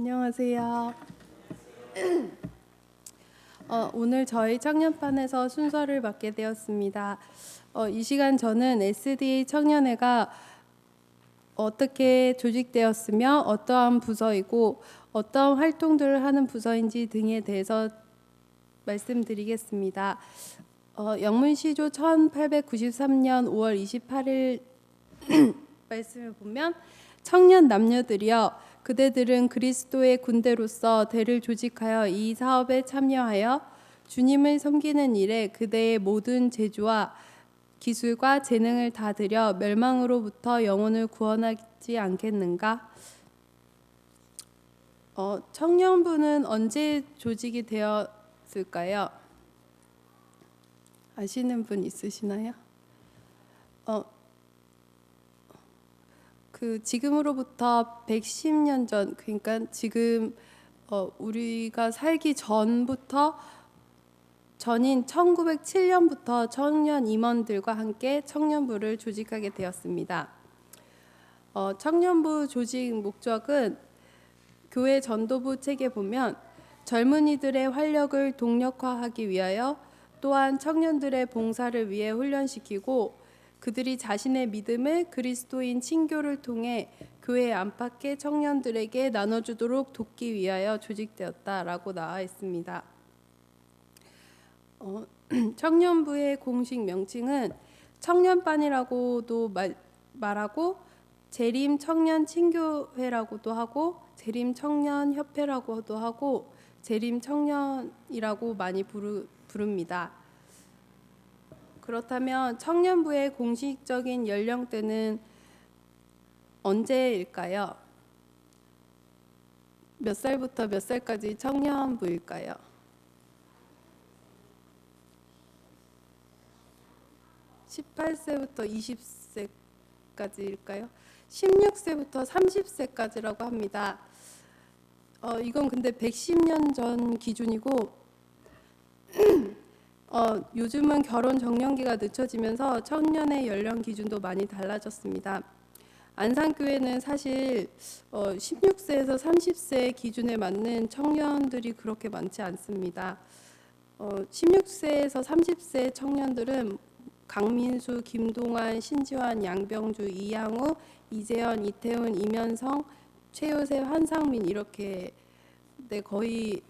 안녕하세요. 오늘 저희 청년반에서 순서를 맡게 되었습니다. 이 시간 저는 SDA 청년회가 어떻게 조직되었으며 어떠한 부서이고 어떠한 활동들을 하는 부서인지 등에 대해서 말씀드리겠습니다. 영문시조 1893년 5월 28일 말씀을 보면 청년 남녀들이여 그대들은 그리스도의 군대로서 대를 조직하여 이 사업에 참여하여 주님을 섬기는 일에 그대의 모든 재주와 기술과 재능을 다 들여 멸망으로부터 영혼을 구원하지 않겠는가? 청년부는 언제 조직이 되었을까요? 아시는 분 있으시나요? 지금으로부터 110년 전, 그러니까 지금 우리가 살기 전인 1907년부터 청년 임원들과 함께 청년부를 조직하게 되었습니다. 청년부 조직 목적은 교회 전도부 책에 보면 젊은이들의 활력을 동력화하기 위하여 또한 청년들의 봉사를 위해 훈련시키고 그들이 자신의 믿음을 그리스도인 친교를 통해 교회 안팎의 청년들에게 나눠주도록 돕기 위하여 조직되었다라고 나와 있습니다. 청년부의 공식 명칭은 청년반이라고도 말하고 재림 청년 친교회라고도 하고 재림 청년 협회라고도 하고 재림 청년이라고 많이 부릅니다. 그렇다면 청년부의 공식적인 연령대는 언제일까요? 몇 살부터 몇 살까지 청년부일까요? 18세부터 20세까지일까요? 16세부터 30세까지라고 합니다. 이건 근데 110년 전 기준이고 요즘은 결혼 정년기가 늦춰지면서 청년의 연령 기준도 많이 달라졌습니다. 안산교회는 사실 16세에서 30세 기준에 맞는 청년들이 그렇게 많지 않습니다. 16세에서 30세 청년들은 강민수, 김동환, 신지환, 양병주, 이양우, 이재현, 이태훈, 이면성, 최요셉, 한상민 이렇게 거의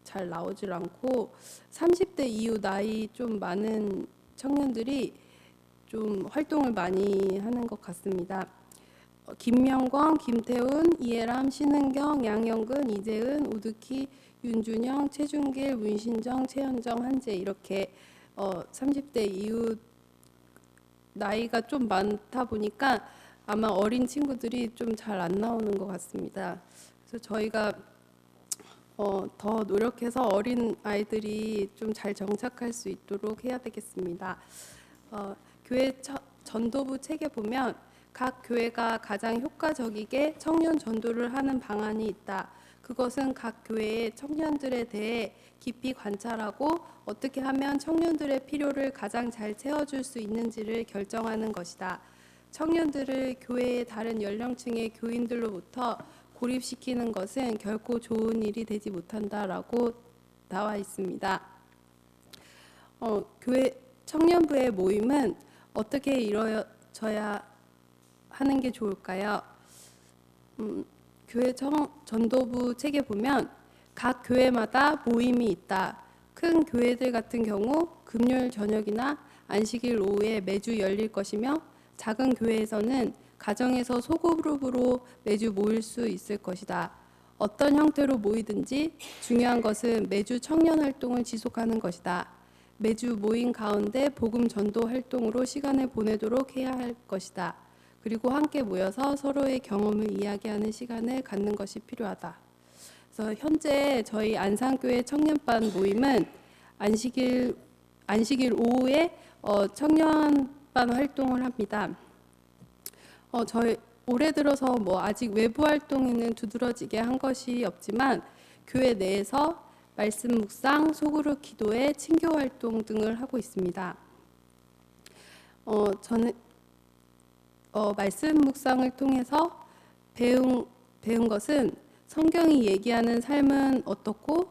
잘 나오질 않고 30대 이후 나이 좀 많은 청년들이 좀 활동을 많이 하는 것 같습니다. 김명광, 김태훈, 이해람, 신은경, 양영근, 이재은, 오드키, 윤준영, 최준길, 문신정, 최현정, 한재 이렇게 30대 이후 나이가 좀 많다 보니까 아마 어린 친구들이 좀 잘 안 나오는 것 같습니다. 그래서 저희가 더 노력해서 어린 아이들이 좀 잘 정착할 수 있도록 해야 되겠습니다. 교회 전도부 책에 보면 각 교회가 가장 효과적이게 청년 전도를 하는 방안이 있다. 그것은 각 교회의 청년들에 대해 깊이 관찰하고 어떻게 하면 청년들의 필요를 가장 잘 채워줄 수 있는지를 결정하는 것이다. 청년들을 교회의 다른 연령층의 교인들로부터 고립시키는 것은 결코 좋은 일이 되지 못한다라고 나와 있습니다. 교회 청년부의 모임은 어떻게 이루어져야 하는 게 좋을까요? 교회 전도부 책에 보면 각 교회마다 모임이 있다. 큰 교회들 같은 경우 금요일 저녁이나 안식일 오후에 매주 열릴 것이며 작은 교회에서는 가정에서 소그룹으로 매주 모일 수 있을 것이다. 어떤 형태로 모이든지 중요한 것은 매주 청년 활동을 지속하는 것이다. 매주 모임 가운데 복음 전도 활동으로 시간을 보내도록 해야 할 것이다. 그리고 함께 모여서 서로의 경험을 이야기하는 시간을 갖는 것이 필요하다. 그래서 현재 저희 안산교회 청년반 모임은 안식일 오후에 청년반 활동을 합니다. 저희 올해 들어서 아직 외부 활동에는 두드러지게 한 것이 없지만 교회 내에서 말씀 묵상, 소그룹 기도회, 친교 활동 등을 하고 있습니다. 저는 말씀 묵상을 통해서 배운 것은 성경이 얘기하는 삶은 어떻고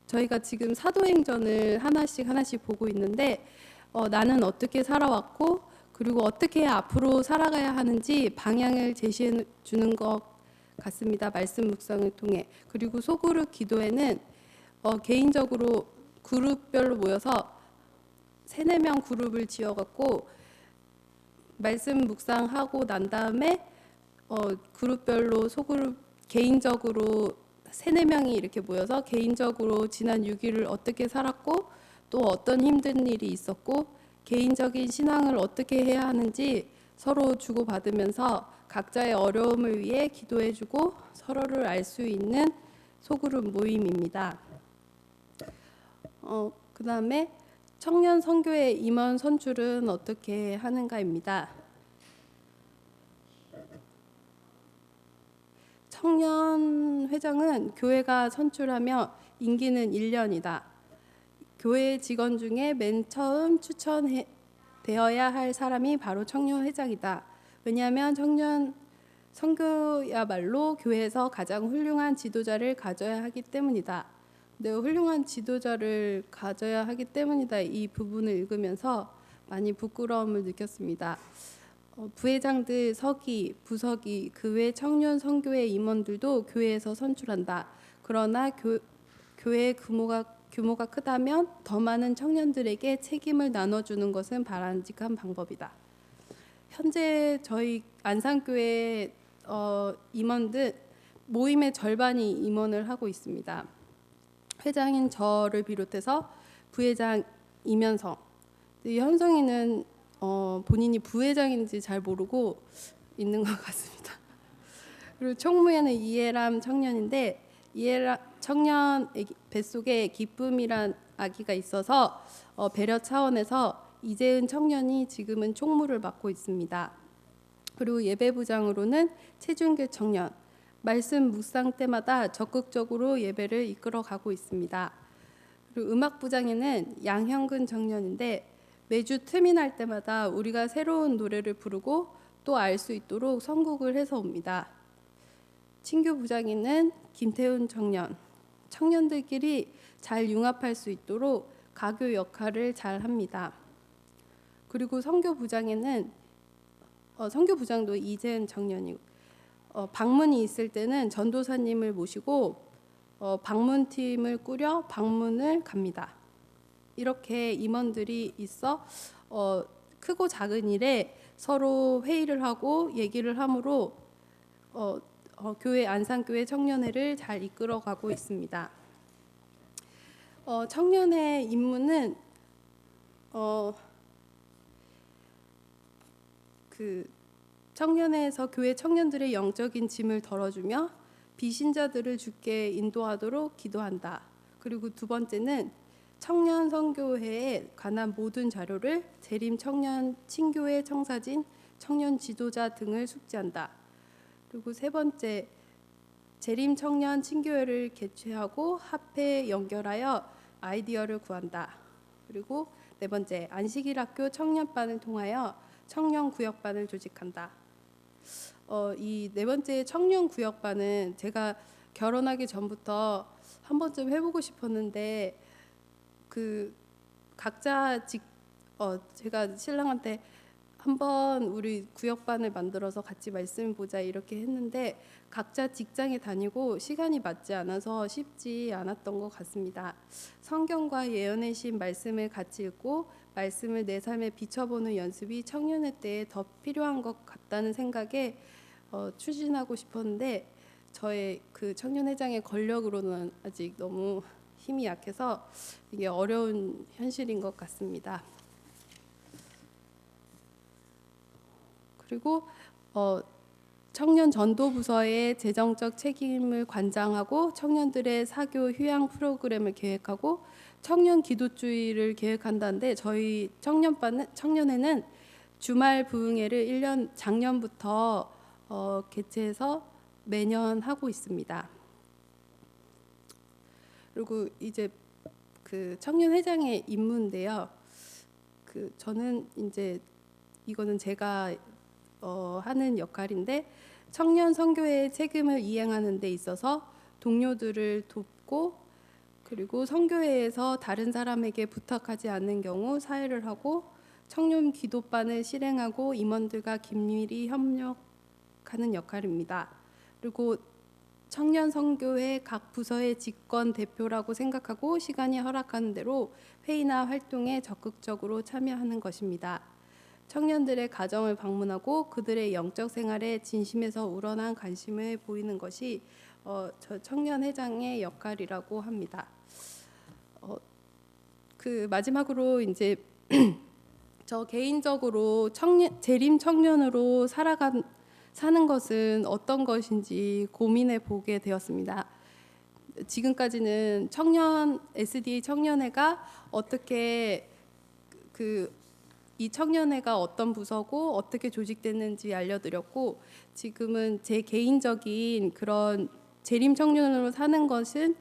저희가 지금 사도행전을 하나씩 보고 있는데 나는 어떻게 살아왔고 그리고 어떻게 앞으로 살아가야 하는지 방향을 제시해 주는 것 같습니다. 말씀 묵상을 통해. 그리고 소그룹 기도회는 개인적으로 그룹별로 모여서 3, 4명 그룹을 지어갖고 말씀 묵상하고 난 다음에 그룹별로 소그룹 개인적으로 3, 4명이 이렇게 모여서 개인적으로 지난 6일을 어떻게 살았고 또 어떤 힘든 일이 있었고 개인적인 신앙을 어떻게 해야 하는지 서로 주고받으면서 각자의 어려움을 위해 기도해주고 서로를 알 수 있는 소그룹 모임입니다. 그 다음에 청년 선교회 임원 선출은 어떻게 하는가입니다. 청년 회장은 교회가 선출하며 임기는 1년이다. 교회 직원 중에 맨 처음 추천되어야 할 사람이 바로 청년 회장이다. 왜냐하면 청년 선교야말로 교회에서 가장 훌륭한 지도자를 가져야 하기 때문이다. 네, 훌륭한 지도자를 가져야 하기 때문이다. 이 부분을 읽으면서 많이 부끄러움을 느꼈습니다. 부회장들, 서기, 부서기, 그 외 청년 선교회 임원들도 교회에서 선출한다. 그러나 교회의 규모가 크다면 더 많은 청년들에게 책임을 나눠주는 것은 바람직한 방법이다. 현재 저희 안산교회 임원들 모임의 절반이 임원을 하고 있습니다. 회장인 저를 비롯해서 부회장 이면성, 현성이는 본인이 부회장인지 잘 모르고 있는 것 같습니다. 그리고 총무에는 이해람 청년인데 이해람 청년 뱃속에 기쁨이란 아기가 있어서 배려 차원에서 이재은 청년이 지금은 총무를 맡고 있습니다. 그리고 예배부장으로는 최준길 청년, 말씀 묵상 때마다 적극적으로 예배를 이끌어가고 있습니다. 그리고 음악부장에는 양형근 청년인데 매주 틈이 날 때마다 우리가 새로운 노래를 부르고 또 알 수 있도록 선곡을 해서 옵니다. 친교부장에는 김태훈 청년, 청년들끼리 잘 융합할 수 있도록 가교 역할을 잘 합니다. 그리고 선교부장에는 선교부장도 이재은 청년이고 방문이 있을 때는 전도사님을 모시고 방문팀을 꾸려 방문을 갑니다. 이렇게 임원들이 있어 크고 작은 일에 서로 회의를 하고 얘기를 하므로 교회 안산교회 청년회를 잘 이끌어가고 있습니다. 청년회 임무는 청년회에서 교회 청년들의 영적인 짐을 덜어주며 비신자들을 주께 인도하도록 기도한다. 그리고 두 번째는 청년 선교회에 관한 모든 자료를 재림 청년 친교회 청사진, 청년 지도자 등을 숙지한다. 그리고 세 번째, 재림 청년 친교회를 개최하고 합해 연결하여 아이디어를 구한다. 그리고 네 번째, 안식일 학교 청년반을 통하여 청년 구역반을 조직한다. 이 네 번째 청년 구역반은 제가 결혼하기 전부터 한 번쯤 해보고 싶었는데 각자 제가 신랑한테 한번 우리 구역반을 만들어서 같이 말씀 보자 이렇게 했는데 각자 직장에 다니고 시간이 맞지 않아서 쉽지 않았던 것 같습니다. 성경과 예언의 신 말씀을 같이 읽고 말씀을 내 삶에 비춰보는 연습이 청년회 때에 더 필요한 것 같다는 생각에 추진하고 싶었는데 저의 그 청년회장의 권력으로는 아직 너무 힘이 약해서 이게 어려운 현실인 것 같습니다. 그리고 청년 전도부서의 재정적 책임을 관장하고 청년들의 사교 휴양 프로그램을 계획하고 청년 기도주의를 계획한다는데 저희 청년회는 주말 부흥회를 작년부터 개최해서 매년 하고 있습니다. 그리고 이제 그 청년회장의 임무인데요. 저는 이제 이거는 제가 하는 역할인데 청년 선교회의 책임을 이행하는 데 있어서 동료들을 돕고, 그리고 선교회에서 다른 사람에게 부탁하지 않는 경우 사회를 하고, 청년 기도반을 실행하고 임원들과 긴밀히 협력하는 역할입니다. 그리고 청년 선교회 각 부서의 직권 대표라고 생각하고 시간이 허락하는 대로 회의나 활동에 적극적으로 참여하는 것입니다. 청년들의 가정을 방문하고 그들의 영적 생활에 진심에서 우러난 관심을 보이는 것이 저 청년회장의 역할이라고 합니다. 그 마지막으로 이제 저 개인적으로 재림 청년으로 사는 것은 어떤 것인지 고민해 보게 되었습니다. 지금까지는 SDA 청년회가 어떻게 이 청년회가 어떤 부서고 어떻게 조직됐는지 알려드렸고, 지금은 제 개인적인 그런 재림 청년으로 사는 것은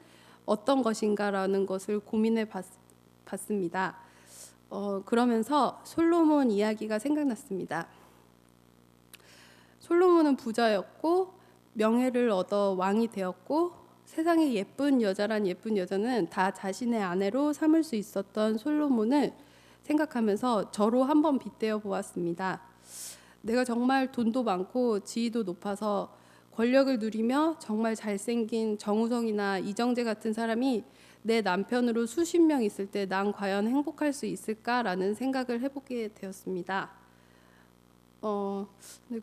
어떤 것인가라는 것을 고민해 봤습니다. 그러면서 솔로몬 이야기가 생각났습니다. 솔로몬은 부자였고 명예를 얻어 왕이 되었고, 세상에 예쁜 여자는 다 자신의 아내로 삼을 수 있었던 솔로몬을 생각하면서 저로 한번 빗대어 보았습니다. 내가 정말 돈도 많고 지위도 높아서 권력을 누리며 정말 잘생긴 정우성이나 이정재 같은 사람이 내 남편으로 수십 명 있을 때 난 과연 행복할 수 있을까라는 생각을 해보게 되었습니다.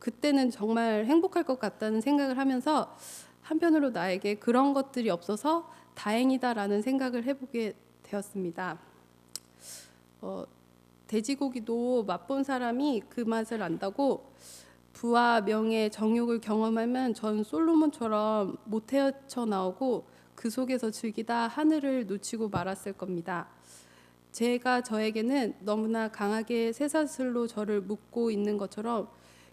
그때는 정말 행복할 것 같다는 생각을 하면서 한편으로 나에게 그런 것들이 없어서 다행이다라는 생각을 해보게 되었습니다. 돼지고기도 맛본 사람이 그 맛을 안다고, 부와 명예, 정욕을 경험하면 전 솔로몬처럼 못 헤쳐나오고 그 속에서 즐기다 하늘을 놓치고 말았을 겁니다. 제가 저에게는 너무나 강하게 쇠사슬로 저를 묶고 있는 것처럼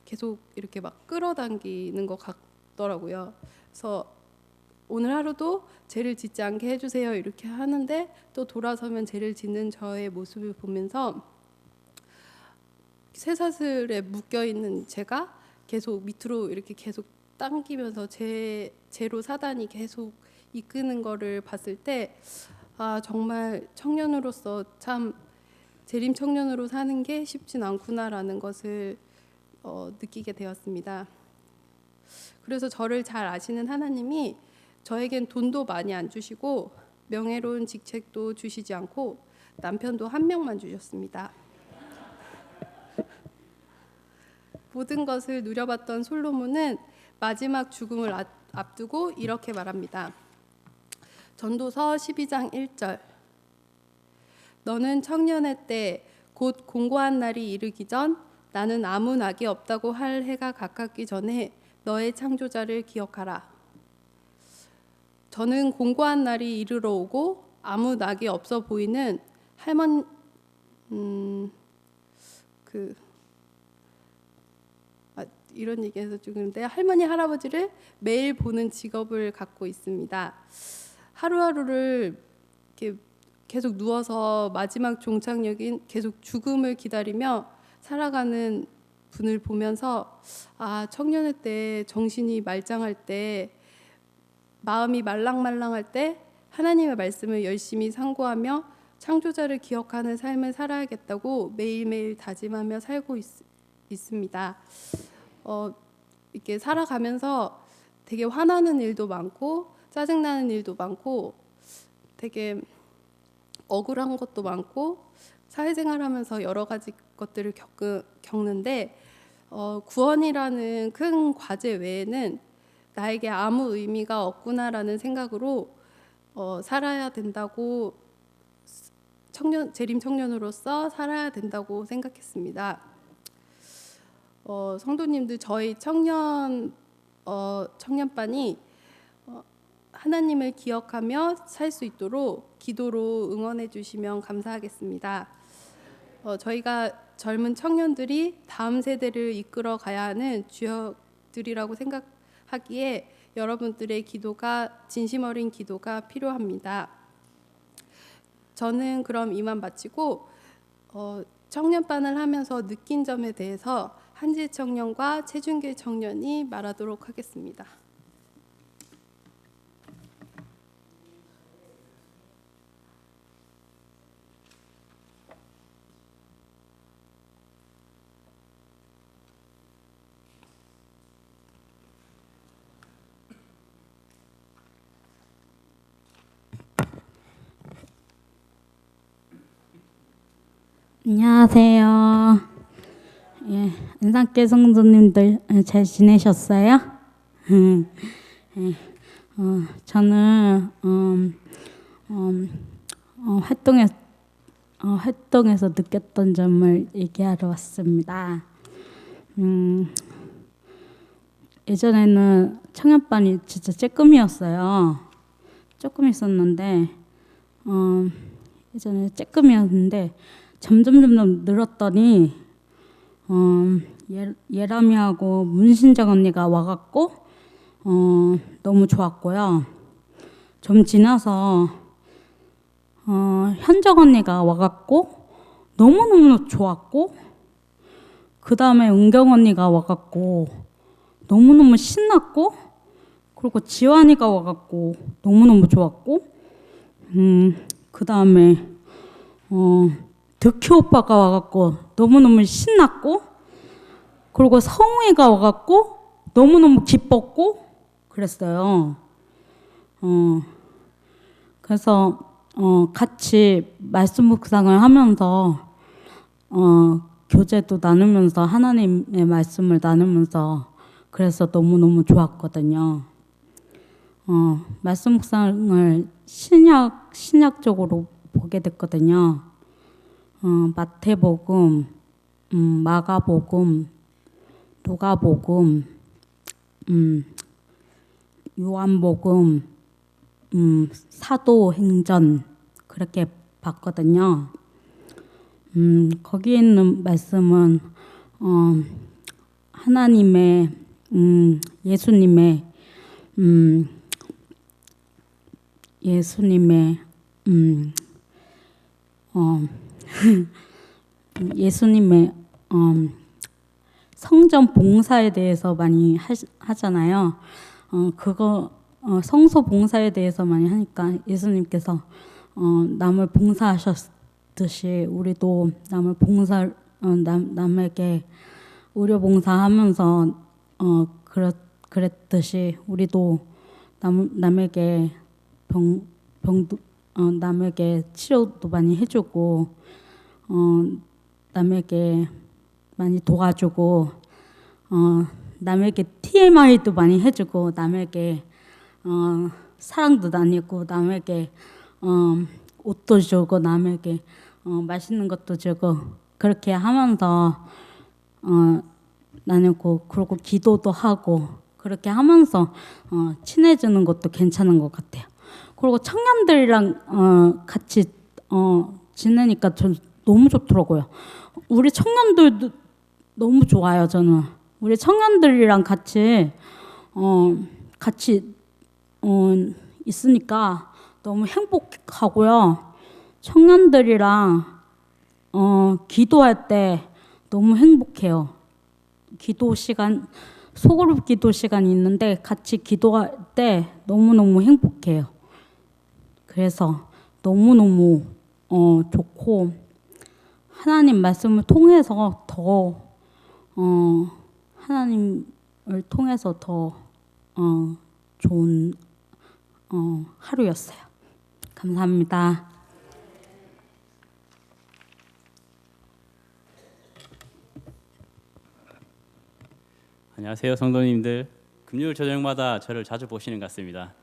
계속 이렇게 막 끌어당기는 것 같더라고요. 그래서 오늘 하루도 죄를 짓지 않게 해주세요 이렇게 하는데, 또 돌아서면 죄를 짓는 저의 모습을 보면서 쇠사슬에 묶여 있는 제가 계속 밑으로 이렇게 계속 당기면서 죄로 사단이 계속 이끄는 거를 봤을 때, 정말 청년으로서 참 재림 청년으로 사는 게 쉽진 않구나라는 것을 느끼게 되었습니다. 그래서 저를 잘 아시는 하나님이 저에겐 돈도 많이 안 주시고 명예로운 직책도 주시지 않고 남편도 한 명만 주셨습니다. 모든 것을 누려봤던 솔로몬은 마지막 죽음을 앞두고 이렇게 말합니다. 전도서 12장 1절. 너는 청년의 때 곧 공고한 날이 이르기 전 나는 아무 낙이 없다고 할 해가 가깝기 전에 너의 창조자를 기억하라. 저는 공고한 날이 이르러 오고 아무 낙이 없어 보이는 이런 얘기해서 죽는데 할머니 할아버지를 매일 보는 직업을 갖고 있습니다. 하루하루를 이렇게 계속 누워서 마지막 종착역인 계속 죽음을 기다리며 살아가는 분을 보면서, 청년의 때 정신이 말짱할 때, 마음이 말랑말랑할 때 하나님의 말씀을 열심히 상고하며 창조자를 기억하는 삶을 살아야겠다고 매일매일 다짐하며 살고 있습니다. 이렇게 살아가면서 되게 화나는 일도 많고 짜증나는 일도 많고 되게 억울한 것도 많고 사회생활하면서 여러 가지 것들을 겪는데, 구원이라는 큰 과제 외에는 나에게 아무 의미가 없구나라는 생각으로 살아야 된다고, 재림 청년으로서 살아야 된다고 생각했습니다. 성도님들, 저희 청년반이 하나님을 기억하며 살 수 있도록 기도로 응원해 주시면 감사하겠습니다. 저희가 젊은 청년들이 다음 세대를 이끌어 가야 하는 주역들이라고 생각하기에 여러분들의 기도가, 진심 어린 기도가 필요합니다. 저는 그럼 이만 마치고 청년반을 하면서 느낀 점에 대해서 한지 청년과 최준길 청년이 말하도록 하겠습니다. 안녕하세요. 예, 안산교회 성도님들 잘 지내셨어요? 예, 저는 활동에서 느꼈던 점을 얘기하러 왔습니다. 예전에는 청년반이 진짜 쬐끔이었어요. 조금 있었는데 예전에 쬐끔이었는데 점점 늘었더니 예람이하고 문신정 언니가 와갖고 너무 좋았고요. 좀 지나서 현정 언니가 와갖고 너무너무 좋았고, 그 다음에 은경 언니가 와갖고 너무너무 신났고, 그리고 지환이가 와갖고 너무너무 좋았고, 그 다음에 덕희 오빠가 와갖고 너무너무 신났고, 그리고 성우이가 와갖고 너무너무 기뻤고 그랬어요. 그래서 같이 말씀 묵상을 하면서 교제도 나누면서 하나님의 말씀을 나누면서 그래서 너무너무 좋았거든요. 말씀 묵상을 신약적으로 보게 됐거든요. 마태복음, 마가복음, 누가복음, 요한복음, 사도행전 그렇게 봤거든요. 거기에 있는 말씀은 하나님의 예수님의 예수님의 성전 봉사에 대해서 많이 하잖아요. 그거 성소 봉사에 대해서 많이 하니까 예수님께서 남을 봉사하셨듯이 우리도 남을 남에게 의료 봉사하면서 그랬듯이 우리도 남에게 남에게 치료도 많이 해주고 남에게 많이 도와주고 남에게 TMI도 많이 해주고 남에게 사랑도 나누고 남에게 옷도 주고 남에게 맛있는 것도 주고 그렇게 하면서 나누고, 그리고 기도도 하고 그렇게 하면서 친해지는 것도 괜찮은 것 같아요. 그리고 청년들이랑 같이 지내니까 저 너무 좋더라고요. 우리 청년들도 너무 좋아요. 저는 우리 청년들이랑 같이 있으니까 너무 행복하고요. 청년들이랑 기도할 때 너무 행복해요. 기도 시간, 소그룹 기도 시간이 있는데 같이 기도할 때 너무너무 행복해요. 그래서 너무너무 좋고, 하나님 말씀을 통해서 더 하나님을 통해서 더 좋은 하루였어요. 감사합니다. 안녕하세요, 성도님들. 금요일 저녁마다 저를 자주 보시는 것 같습니다.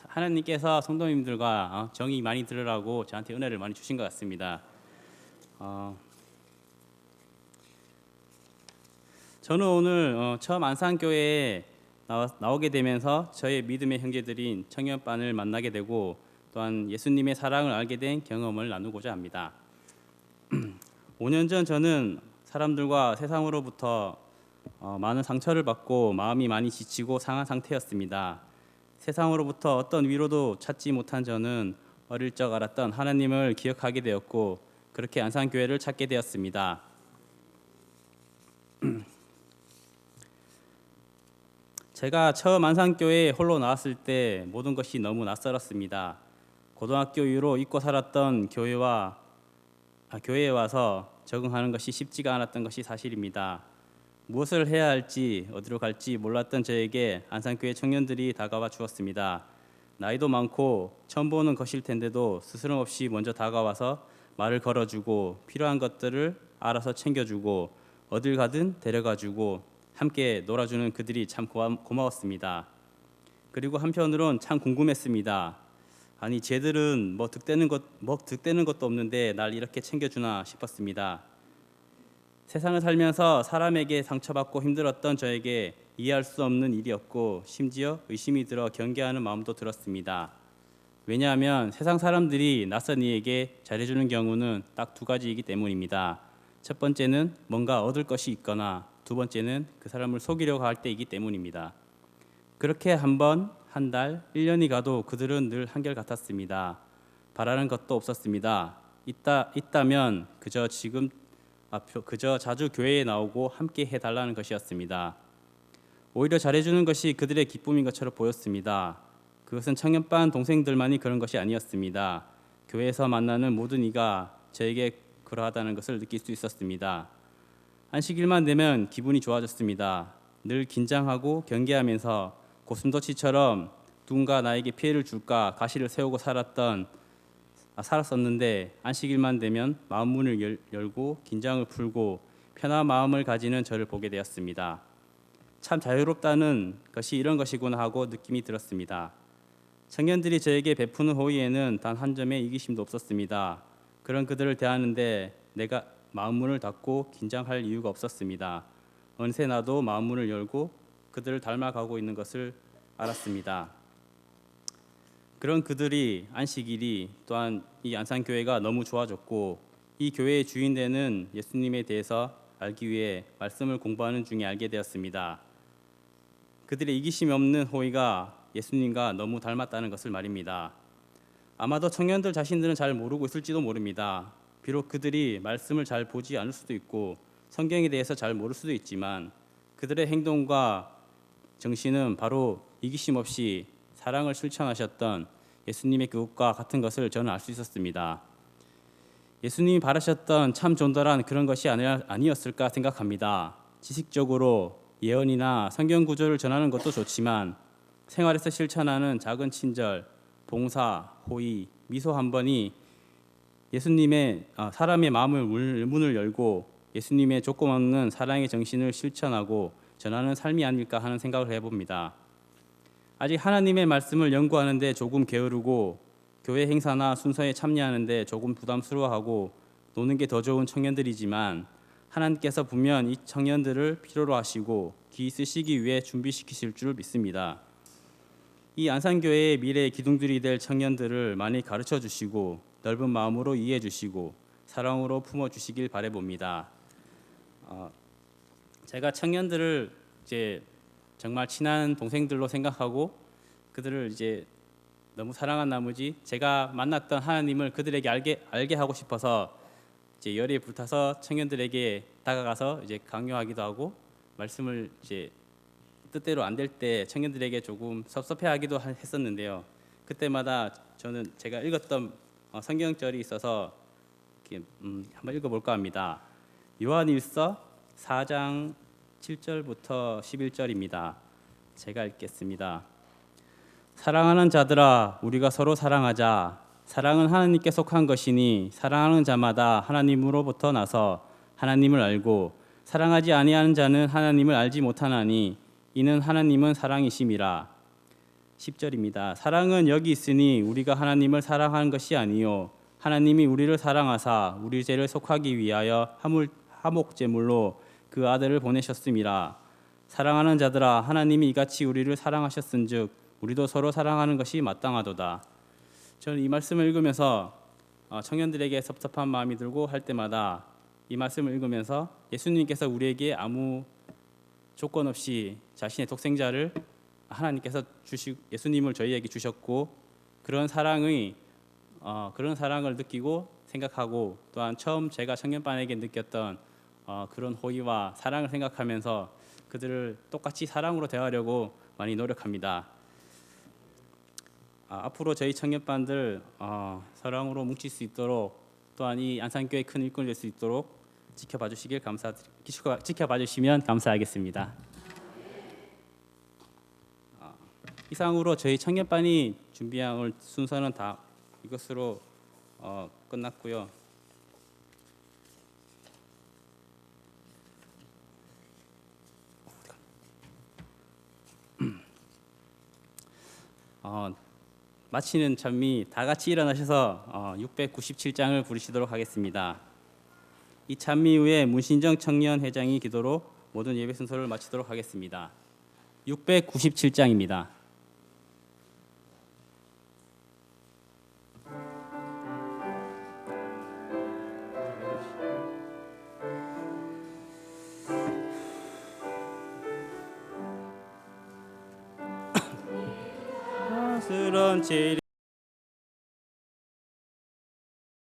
하나님께서 성도님들과 정의 많이 들으라고 저한테 은혜를 많이 주신 것 같습니다. 저는 오늘 처음 안산교회에 나오게 되면서 저의 믿음의 형제들인 청년반을 만나게 되고 또한 예수님의 사랑을 알게 된 경험을 나누고자 합니다. 5년 전 저는 사람들과 세상으로부터 많은 상처를 받고 마음이 많이 지치고 상한 상태였습니다. 세상으로부터 어떤 위로도 찾지 못한 저는 어릴 적 알았던 하나님을 기억하게 되었고 그렇게 안산교회를 찾게 되었습니다. 제가 처음 안산교회에 홀로 나왔을 때 모든 것이 너무 낯설었습니다. 고등학교 이후로 잊고 살았던 교회에 와서 적응하는 것이 쉽지가 않았던 것이 사실입니다. 무엇을 해야 할지 어디로 갈지 몰랐던 저에게 안산교회 청년들이 다가와 주었습니다. 나이도 많고 처음 보는 것일 텐데도 스스럼 없이 먼저 다가와서 말을 걸어주고 필요한 것들을 알아서 챙겨주고 어딜 가든 데려가주고 함께 놀아주는 그들이 참 고마웠습니다. 그리고 한편으론 참 궁금했습니다. 아니 쟤들은 뭐 득되는 것도 없는데 날 이렇게 챙겨주나 싶었습니다. 세상을 살면서 사람에게 상처받고 힘들었던 저에게 이해할 수 없는 일이었고 심지어 의심이 들어 경계하는 마음도 들었습니다. 왜냐하면 세상 사람들이 낯선 이에게 잘해주는 경우는 딱 두 가지이기 때문입니다. 첫 번째는 뭔가 얻을 것이 있거나 두 번째는 그 사람을 속이려고 할 때이기 때문입니다. 그렇게 한 번, 한 달, 1년이 가도 그들은 늘 한결같았습니다. 바라는 것도 없었습니다. 있다면 그저 자주 교회에 나오고 함께 해달라는 것이었습니다. 오히려 잘해주는 것이 그들의 기쁨인 것처럼 보였습니다. 그것은 청년반 동생들만이 그런 것이 아니었습니다. 교회에서 만나는 모든 이가 저에게 그러하다는 것을 느낄 수 있었습니다. 안식일만 되면 기분이 좋아졌습니다. 늘 긴장하고 경계하면서 고슴도치처럼 누군가 나에게 피해를 줄까 가시를 세우고 살았었는데 안식일만 되면 마음 문을 열고 긴장을 풀고 편한 마음을 가지는 저를 보게 되었습니다. 참 자유롭다는 것이 이런 것이구나 하고 느낌이 들었습니다. 청년들이 저에게 베푸는 호의에는 단 한 점의 이기심도 없었습니다. 그런 그들을 대하는데 내가 마음 문을 닫고 긴장할 이유가 없었습니다. 어느새 나도 마음 문을 열고 그들을 닮아가고 있는 것을 알았습니다. 그런 그들이 안식일이 또한 이 안산교회가 너무 좋아졌고 이 교회의 주인 되는 예수님에 대해서 알기 위해 말씀을 공부하는 중에 알게 되었습니다. 그들의 이기심이 없는 호의가 예수님과 너무 닮았다는 것을 말입니다. 아마도 청년들 자신들은 잘 모르고 있을지도 모릅니다. 비록 그들이 말씀을 잘 보지 않을 수도 있고 성경에 대해서 잘 모를 수도 있지만 그들의 행동과 정신은 바로 이기심 없이 사랑을 실천하셨던 예수님의 그것과 같은 것을 저는 알 수 있었습니다. 예수님이 바라셨던 참 존잘한 그런 것이 아니었을까 생각합니다. 지식적으로 예언이나 성경 구절을 전하는 것도 좋지만 생활에서 실천하는 작은 친절, 봉사, 호의, 미소 한 번이 예수님의 사람의 문을 열고 예수님의 조건 없는 사랑의 정신을 실천하고 전하는 삶이 아닐까 하는 생각을 해봅니다. 아직 하나님의 말씀을 연구하는데 조금 게으르고 교회 행사나 순서에 참여하는데 조금 부담스러워하고 노는 게 더 좋은 청년들이지만 하나님께서 분명 이 청년들을 필요로 하시고 귀히 쓰시기 위해 준비시키실 줄 믿습니다. 이 안산교회의 미래의 기둥들이 될 청년들을 많이 가르쳐 주시고 넓은 마음으로 이해해 주시고 사랑으로 품어 주시길 바라봅니다. 제가 청년들을 이제 정말 친한 동생들로 생각하고 그들을 이제 너무 사랑한 나머지 제가 만났던 하나님을 그들에게 알게 하고 싶어서 이제 열에 불타서 청년들에게 다가가서 이제 강요하기도 하고 말씀을 이제 뜻대로 안 될 때 청년들에게 조금 섭섭해하기도 했었는데요. 그때마다 저는 제가 읽었던 성경절이 있어서 이렇게 한번 읽어볼까 합니다. 요한일서 4장 7절부터 11절입니다. 제가 읽겠습니다. 사랑하는 자들아 우리가 서로 사랑하자. 사랑은 하나님께 속한 것이니 사랑하는 자마다 하나님으로부터 나서 하나님을 알고 사랑하지 아니하는 자는 하나님을 알지 못하나니 이는 하나님은 사랑이심이라. 10절입니다. 사랑은 여기 있으니 우리가 하나님을 사랑하는 것이 아니요 하나님이 우리를 사랑하사 우리 죄를 속하기 위하여 화목 제물로 그 아들을 보내셨음이라. 사랑하는 자들아 하나님이 이같이 우리를 사랑하셨은즉 우리도 서로 사랑하는 것이 마땅하도다. 저는 이 말씀을 읽으면서 청년들에게 섭섭한 마음이 들고 할 때마다 이 말씀을 읽으면서 예수님께서 우리에게 아무 조건 없이 자신의 독생자를 하나님께서 예수님을 저희에게 주셨고 그런 사랑을 느끼고 생각하고 또한 처음 제가 청년반에게 느꼈던 그런 호의와 사랑을 생각하면서 그들을 똑같이 사랑으로 대하려고 많이 노력합니다. 앞으로 저희 청년반들 사랑으로 뭉칠 수 있도록 또한 이 안산교회 큰 일꾼이 될 수 있도록 지켜봐 주시면 감사하겠습니다. 이상으로 저희 청년반이 준비한 오늘 순서는 다 이것으로 끝났고요. 마치는 찬미 다 같이 일어나셔서 697장을 부르시도록 하겠습니다. 이 찬미 후에 문신정 청년회장이 기도로 모든 예배 순서를 마치도록 하겠습니다. 697장입니다. 스런 제